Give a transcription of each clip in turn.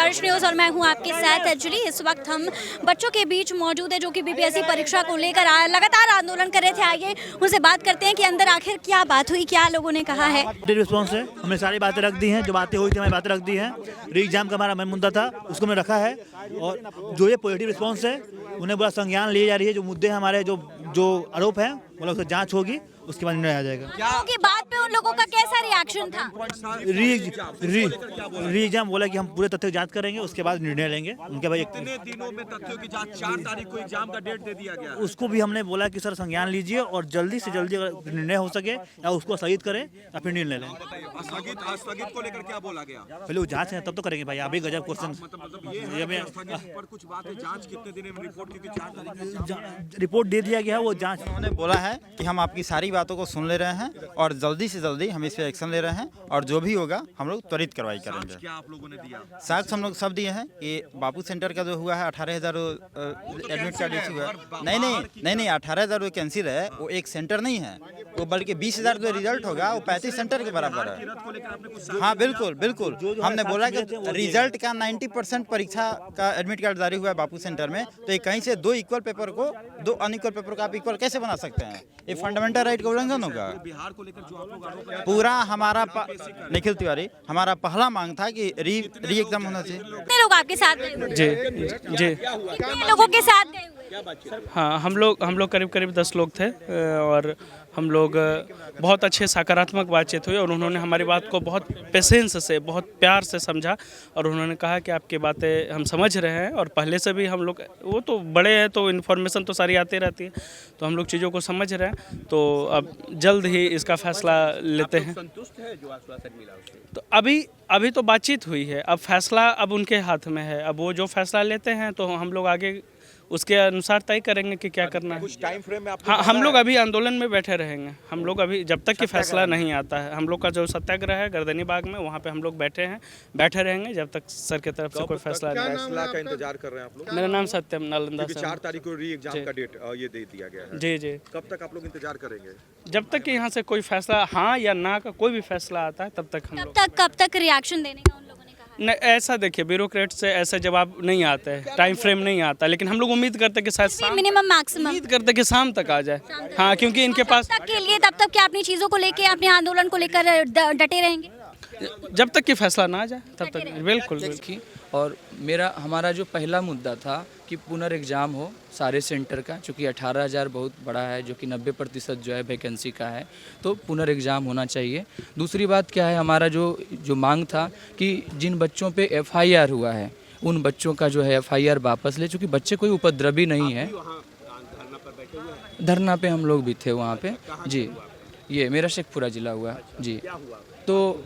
स्पर्श न्यूज़ और मैं हूं आपके साथ अंजलि। इस वक्त हम बच्चों के बीच मौजूद है जो कि बीपीएससी परीक्षा को लेकर लगातार आंदोलन कर रहे थे। आइए उनसे बात करते हैं कि अंदर आखिर क्या बात हुई, क्या लोगों ने कहा है। रिस्पॉन्स है, हमने सारी बातें रख दी हैं, जो बातें हुई थी हमारी बातें रख दी हैं। री एग्जाम का हमारा मेन मुद्दा था, उसको हमने रखा है और जो ये पॉजिटिव रिस्पॉन्स है उन्हें बड़ा संज्ञान ली जा रही है। जो मुद्दे हमारे जो आरोप है मतलब उसकी जाँच होगी, उसके बाद निर्णय आ जाएगा। की बात पे उन लोगों का कैसा रिएक्शन था? री एग्जाम बोला कि हम पूरे तथ्य की जांच करेंगे, उसके बाद निर्णय लेंगे। उनके भाई कितने दिनों में तथ्यों की जांच? 4 तारीख को एग्जाम का डेट दे दिया गया। उसको भी हमने बोला कि सर संज्ञान लीजिए और जल्दी से जल्दी अगर निर्णय हो सके या उसको स्थगित करें या फिर निर्णय लें। स्थगित को लेकर क्या बोला गया? पहले वो जांच है तब तो करेंगे भाई। अभी गजब क्वेश्चन। पर कुछ बात है, जांच कितने दिन में रिपोर्ट, क्योंकि 4 तारीख रिपोर्ट दे दिया गया है, वो जांच। उन्होंने बोला है कि हम आपकी सारी बातों को सुन ले रहे हैं और जल्दी से जल्दी हम इस पे एक्शन ले रहे हैं और जो भी होगा हम लोग त्वरित कार्रवाई करेंगे। क्या आप लोगों ने दिया? साक्ष्य हम लोग सब दिए हैं। ये बापू सेंटर का जो हुआ है 18,000 एडमिट कार्ड इशू हुआ है। नहीं 18,000 वो कैंसिल है। वो एक सेंटर नहीं है, वो बल्कि 20,000 जो रिजल्ट होगा वो 35 सेंटर के बराबर है। हाँ बिल्कुल। हमने बोला कि रिजल्ट का 90% परीक्षा का एडमिट कार्ड जारी हुआ है बापू सेंटर में, तो ये कहीं से 2 इक्वल पेपर को 2 अनइक्वल पेपर को आप इक्वल कैसे बना सकते हैं? ये फंडामेंटल राइट का उल्लंघन होगा। बिहार को लेकर जो आप लोग आरोप लगाए, पूरा हमारा निखिल तिवारी हमारा पहला मांग था कि री एग्जाम होना चाहिए। कितने लोग आपके साथ गए हुए? जी कितने लोगों के साथ गए हुए? हाँ, हम लोग करीब 10 लोग थे और हम लोग बहुत अच्छे सकारात्मक बातचीत हुई और उन्होंने हमारी बात को बहुत पेशेंस से, बहुत प्यार से समझा और उन्होंने कहा कि आपकी बातें हम समझ रहे हैं और पहले से भी हम लोग, वो तो बड़े हैं तो इन्फॉर्मेशन तो सारी आती रहती है, तो हम लोग चीज़ों को समझ रहे हैं। तो अब जल्द ही इसका फैसला लेते हैं। संतुष्ट है जो आश्वासन मिला उससे? तो अभी तो बातचीत हुई है, अब फैसला अब उनके हाथ में है। अब वो जो फैसला लेते हैं तो हम लोग आगे उसके अनुसार तय करेंगे कि क्या करना है। कुछ टाइम फ्रेम में हाँ, हम लोग अभी आंदोलन में बैठे रहेंगे। हम लोग अभी जब तक कि फैसला नहीं आता है, हम लोग का जो सत्याग्रह है गर्दनी बाग में, वहाँ पे हम लोग बैठे रहेंगे जब तक सर की तरफ से कोई फैसला नहीं। फैसला का इंतजार कर रहे हैं आप लोग? मेरा नाम सत्यम नालंदा से। 4 तारीख को री एग्जाम का डेट ये दे दिया गया है। जी। कब तक आप लोग इंतजार करेंगे? जब तक कि यहाँ से कोई फैसला हाँ या ना का कोई भी फैसला आता है तब तक हम लोग। कब तक रिएक्शन देने का उन लोगों ने कहा? नहीं, ऐसा देखिए, ब्यूरोक्रेट से ऐसे जवाब नहीं आता है, टाइम फ्रेम नहीं आता, लेकिन हम लोग उम्मीद करते हैं कि शायद मिनिमम मैक्सिमम उम्मीद करते हैं कि शाम तक आ जाए। हाँ, क्योंकि इनके पास तब तक क्या अपनी चीजों को लेके, अपने आंदोलन को लेकर डटे रहेंगे जब तक कि फैसला ना आ जाए तब तक। बिल्कुल। और हमारा जो पहला मुद्दा था कि पुनर्एग्जाम हो सारे सेंटर का, चूँकि 18,000 बहुत बड़ा है, जो कि 90% जो है वैकेंसी का है, तो पुनर्एग्जाम होना चाहिए। दूसरी बात क्या है, हमारा जो मांग था कि जिन बच्चों पे FIR हुआ है उन बच्चों का जो है FIR वापस ले, चूँकि बच्चे कोई उपद्रवी नहीं है। धरना पे हम लोग भी थे वहाँ पे जी। ये मेरा शेखपुरा जिला हुआ जी। तो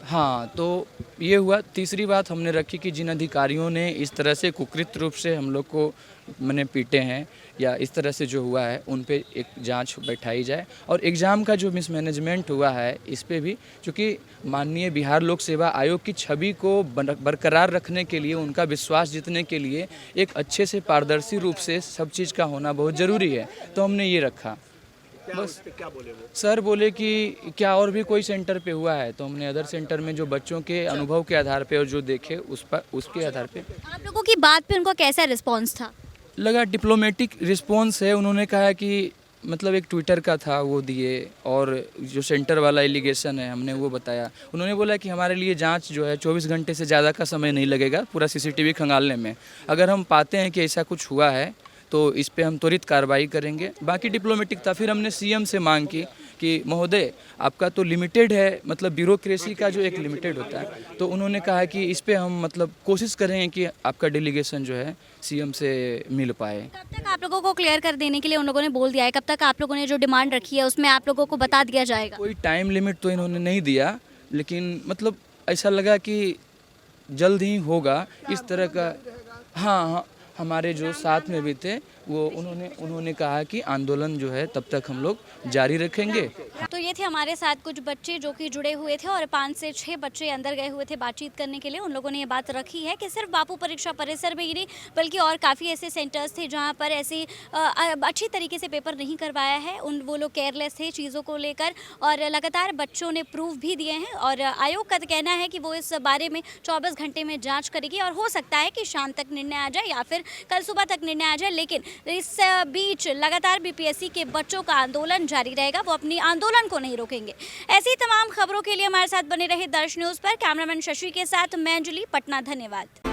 हाँ, तो ये हुआ। तीसरी बात हमने रखी कि जिन अधिकारियों ने इस तरह से कुकृत रूप से हम लोग को पीटे हैं या इस तरह से जो हुआ है उन पे एक जांच बैठाई जाए और एग्ज़ाम का जो मिसमैनेजमेंट हुआ है इस पे भी, क्योंकि माननीय बिहार लोक सेवा आयोग की छवि को बरकरार रखने के लिए, उनका विश्वास जीतने के लिए एक अच्छे से पारदर्शी रूप से सब चीज़ का होना बहुत ज़रूरी है। तो हमने ये रखा। बस क्या बोले वो? सर बोले कि क्या और भी कोई सेंटर पे हुआ है, तो हमने अदर सेंटर में जो बच्चों के अनुभव के आधार पे और जो देखे उसके आधार पे। आप लोगों की बात पे उनको कैसा रिस्पांस था? लगा डिप्लोमेटिक रिस्पांस है। उन्होंने कहा कि मतलब एक ट्विटर का था वो दिए, और जो सेंटर वाला एलिगेशन है हमने वो बताया। उन्होंने बोला कि हमारे लिए जांच जो है 24 घंटे से ज़्यादा का समय नहीं लगेगा पूरा CCTV खंगालने में। अगर हम पाते हैं कि ऐसा कुछ हुआ है तो इस पे हम त्वरित कार्रवाई करेंगे। बाकी डिप्लोमेटिक था। फिर हमने CM से मांग की कि महोदय आपका तो लिमिटेड है, मतलब ब्यूरोक्रेसी का जो एक लिमिटेड होता है, तो उन्होंने कहा कि इस पे हम मतलब कोशिश करेंगे कि आपका डेलीगेशन जो है CM से मिल पाए। कब तक आप लोगों को क्लियर कर देने के लिए उन लोगों ने बोल दिया है? कब तक आप लोगों ने जो डिमांड रखी है उसमें आप लोगों को बता दिया जाएगा? कोई टाइम लिमिट तो इन्होंने नहीं दिया, लेकिन मतलब ऐसा लगा कि जल्द ही होगा इस तरह का। हाँ, हमारे जो साथ में भी थे वो उन्होंने कहा कि आंदोलन जो है तब तक हम लोग जारी रखेंगे। तो ये थे हमारे साथ कुछ बच्चे जो कि जुड़े हुए थे और 5 से 6 बच्चे अंदर गए हुए थे बातचीत करने के लिए। उन लोगों ने ये बात रखी है कि सिर्फ बापू परीक्षा परिसर में ही नहीं बल्कि और काफ़ी ऐसे सेंटर्स थे जहाँ पर ऐसे अच्छी तरीके से पेपर नहीं करवाया है। वो लोग केयरलेस थे चीज़ों को लेकर और लगातार बच्चों ने प्रूफ भी दिए हैं और आयोग का कहना है कि वो इस बारे में 24 घंटे में जाँच करेगी और हो सकता है कि शाम तक निर्णय आ जाए या फिर कल सुबह तक निर्णय आ जाए। लेकिन इस बीच लगातार बीपीएससी के बच्चों का आंदोलन जारी रहेगा, वो अपनी आंदोलन को नहीं रोकेंगे। ऐसी तमाम खबरों के लिए हमारे साथ बने रहे दर्श न्यूज़ पर। कैमरामैन शशि के साथ मैं अंजलि, पटना। धन्यवाद।